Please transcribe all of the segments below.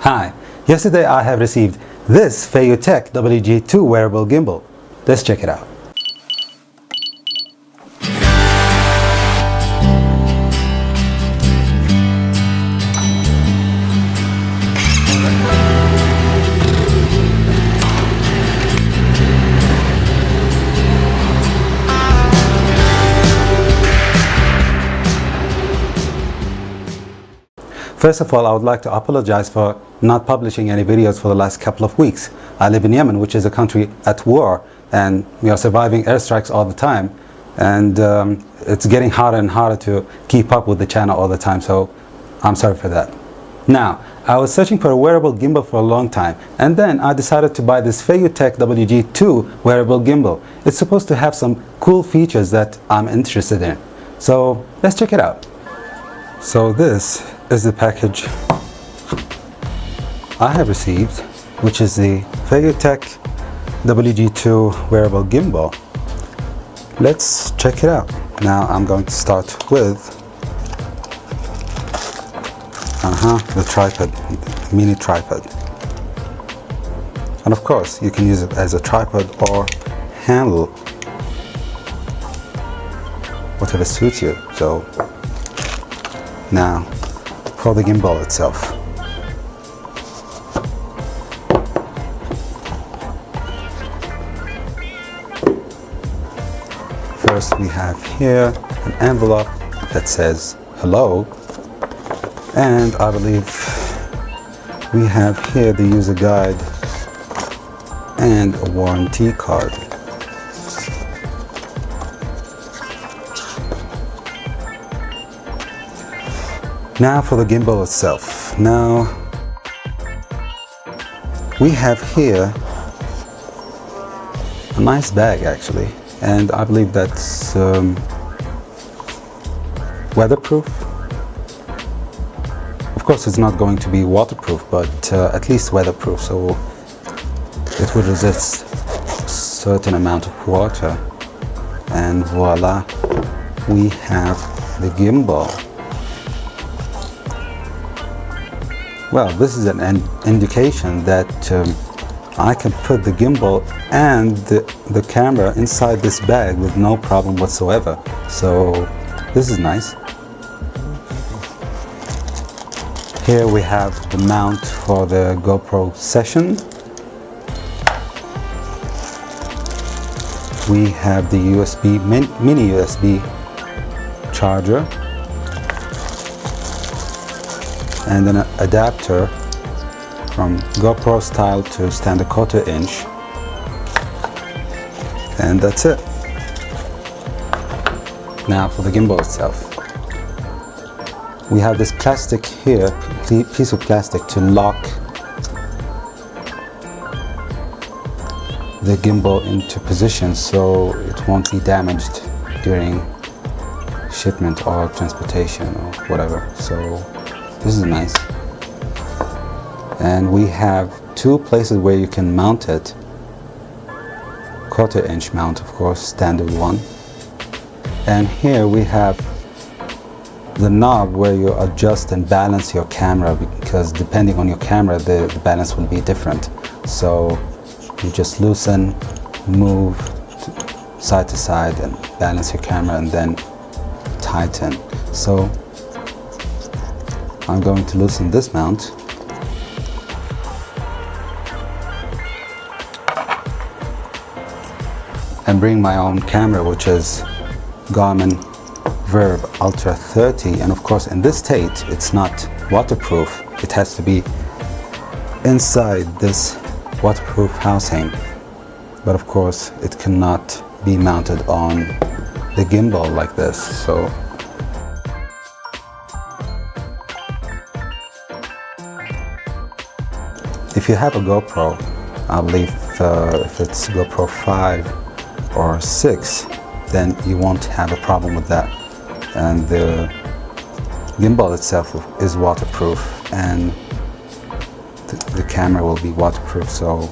Hi, yesterday I have received this Feiyutech WG2 wearable gimbal. Let's check it out. First of all, I would like to apologize for not publishing any videos for the last couple of weeks. I live in Yemen, which is a country at war, and we are surviving airstrikes all the time. And it's getting harder and harder to keep up with the channel all the time, so I'm sorry for that. Now, I was searching for a wearable gimbal for a long time, and then I decided to buy this Feiyutech WG2 wearable gimbal. It's supposed to have some cool features that I'm interested in. So let's check it out. So this is the package I have received, which is the Feiyutech WG2 wearable gimbal. Let's check it out. Now I'm going to start with the tripod, the mini tripod. And of course you can use it as a tripod or handle, whatever suits you. So now for the gimbal itself. First we have here an envelope that says hello, and I believe we have here the user guide and a warranty card. Now for the gimbal itself. Now we have here a nice bag actually, and I believe that's weatherproof. Of course it's not going to be waterproof, but at least weatherproof, so it would resist a certain amount of water. And voila, we have the gimbal. Well, this is an indication that I can put the gimbal and the camera inside this bag with no problem whatsoever. So this is nice. Here we have the mount for the GoPro session. We have the USB, mini USB charger, and an adapter from GoPro style to standard 1/4 inch, and that's it. Now for the gimbal itself, we have this plastic here, piece of plastic to lock the gimbal into position so it won't be damaged during shipment or transportation or whatever. So this is nice. And we have two places where you can mount it. 1/4 inch mount, of course, standard one. And here we have the knob where you adjust and balance your camera, because depending on your camera the balance will be different. So you just loosen, move side to side and balance your camera, and then tighten. So I'm going to loosen this mount. And bring my own camera, which is Garmin Verb Ultra 30, and of course in this state it's not waterproof. It has to be inside this waterproof housing, but of course it cannot be mounted on the gimbal like this. So if you have a GoPro, I believe if it's GoPro 5 or 6, then you won't have a problem with that. And the gimbal itself is waterproof, and the camera will be waterproof. So,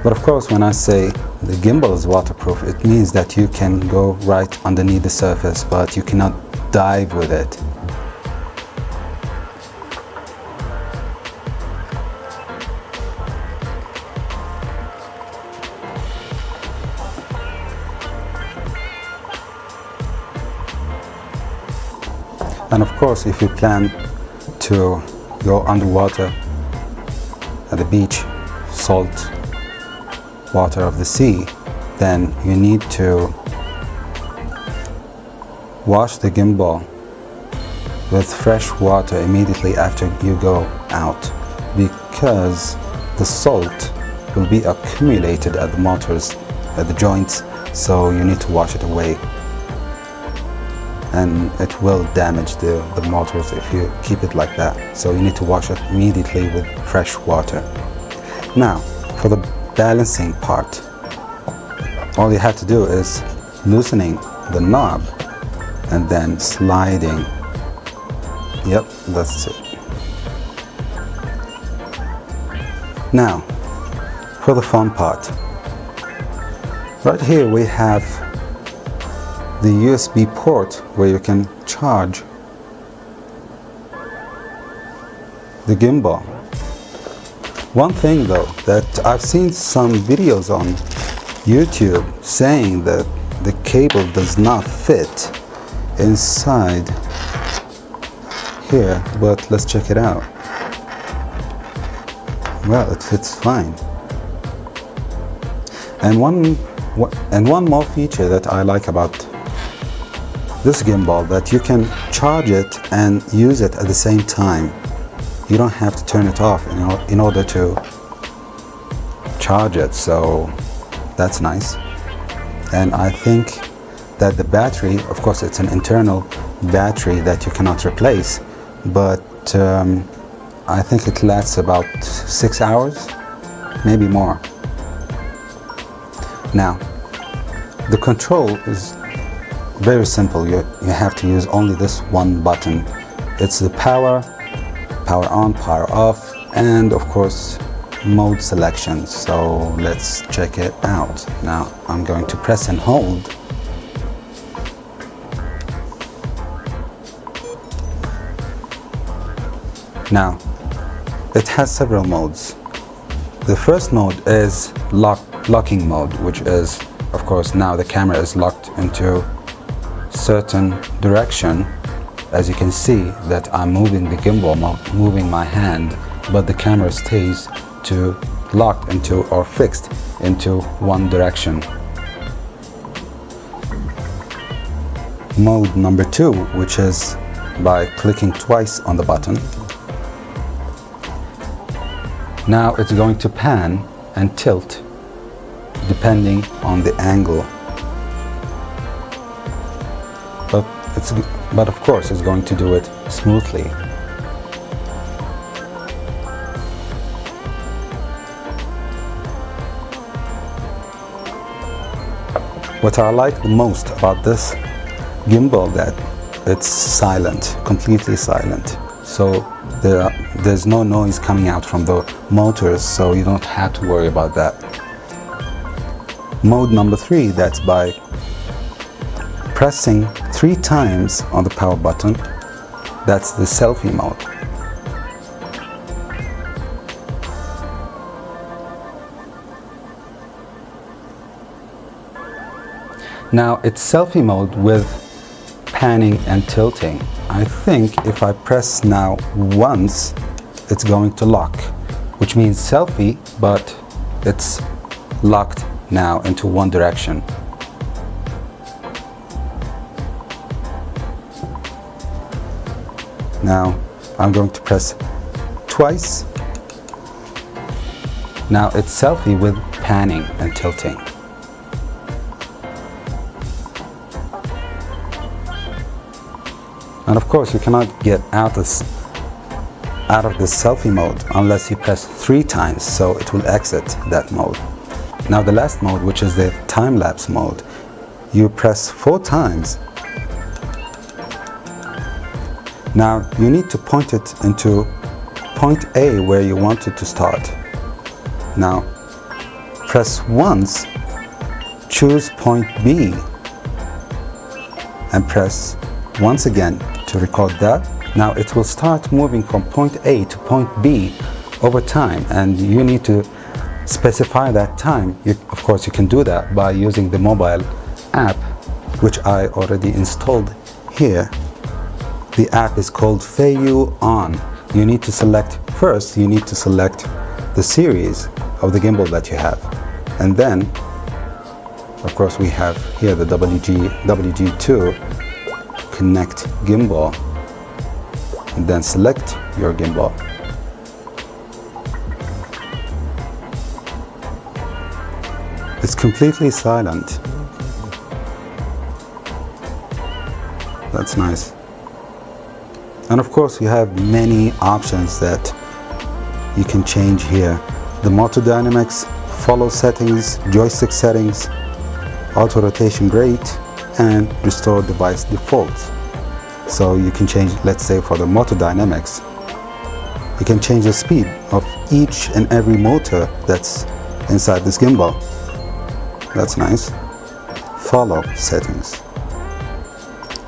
but of course when I say the gimbal is waterproof, it means that you can go right underneath the surface, but you cannot dive with it. And of course, if you plan to go underwater at the beach, salt water of the sea, then you need to wash the gimbal with fresh water immediately after you go out, because the salt will be accumulated at the motors, at the joints, so you need to wash it away, and it will damage the motors if you keep it like that. So you need to wash it immediately with fresh water. Now, for the balancing part, all you have to do is loosening the knob and then sliding. Yep, that's it. Now, for the fun part, right here we have the USB port where you can charge the gimbal. One thing though, that I've seen some videos on YouTube saying that the cable does not fit inside here, but let's check it out. Well, it fits fine. And one more feature that I like about this gimbal, that you can charge it and use it at the same time. You don't have to turn it off in order to charge it, so that's nice. And I think that the battery, of course it's an internal battery that you cannot replace, but I think it lasts about 6 hours, maybe more. Now, the control is very simple. You have to use only this one button. It's the power on, power off, and of course mode selection. So let's check it out. Now I'm going to press and hold. Now it has several modes. The first mode is locking mode, which is, of course, now the camera is locked into certain direction. As you can see that I'm moving the gimbal, moving my hand, but the camera stays locked into or fixed into one direction. Mode number 2, which is by clicking twice on the button. Now it's going to pan and tilt depending on the angle. But of course it's going to do it smoothly. What I like the most about this gimbal, that it's silent, completely silent. So there's no noise coming out from the motors, so you don't have to worry about that. Mode number 3, that's by pressing 3 times on the power button. That's the selfie mode. Now it's selfie mode with panning and tilting. I think if I press now once, it's going to lock, which means selfie, but it's locked now into one direction. Now I'm going to press twice. Now it's selfie with panning and tilting. And of course you cannot get out of this selfie mode unless you press 3 times, so it will exit that mode. Now the last mode, which is the time-lapse mode, you press 4 times. Now you need to point it into point A where you want it to start. Now press once, choose point B, and press once again to record that. Now it will start moving from point A to point B over time, and you need to specify that time. Of course you can do that by using the mobile app, which I already installed here. The app is called Feiyu On. You need to select first, you need to select the series of the gimbal that you have. And then, of course, we have here the WG2. Connect gimbal. And then select your gimbal. It's completely silent. That's nice. And of course you have many options that you can change here. The motor dynamics, follow settings, joystick settings, auto rotation rate, and restore device defaults. So you can change, let's say for the motor dynamics, you can change the speed of each and every motor that's inside this gimbal. That's nice. Follow settings.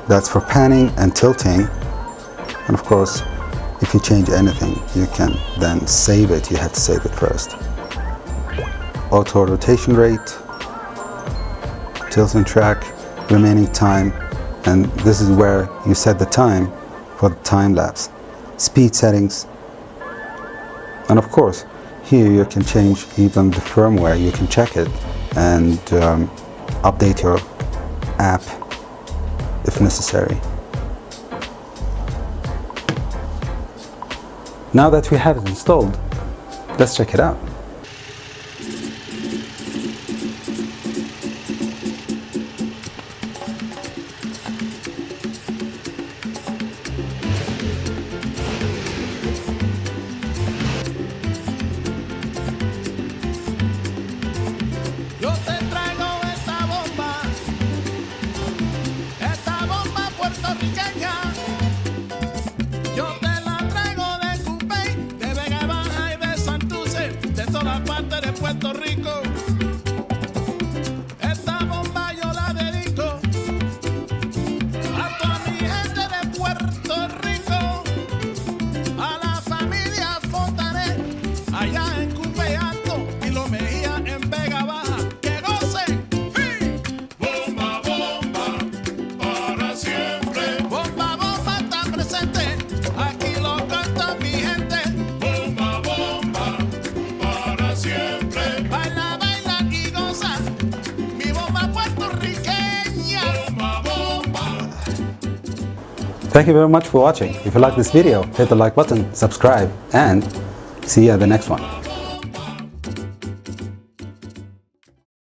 That's for panning and tilting. And of course, if you change anything, you can then save it. You have to save it first. Auto rotation rate, tilt and track, remaining time, and this is where you set the time for the time lapse. Speed settings, and of course, here you can change even the firmware. You can check it and update your app if necessary. Now that we have it installed, let's check it out. Yo te traigo esta bomba puertorriqueña. Yo te la traigo de Cupey, de Vega Baja y de Santurce, de todas partes de Puerto Rico. Esta bomba yo la dedico a toda mi gente de Puerto Rico, a la familia Fontanet, allá en Cupey Alto y Lo Mejía en Vega Baja. ¡Que gocen! ¡Sí! Bomba, bomba, para siempre. Bomba, bomba está presente, aquí lo canta mi gente. Bomba, bomba, para siempre. Baila, baila y goza, mi bomba puertorriqueña. Bomba, bomba. Thank you very much for watching. If you like this video, hit the like button, subscribe, and see you at the next one.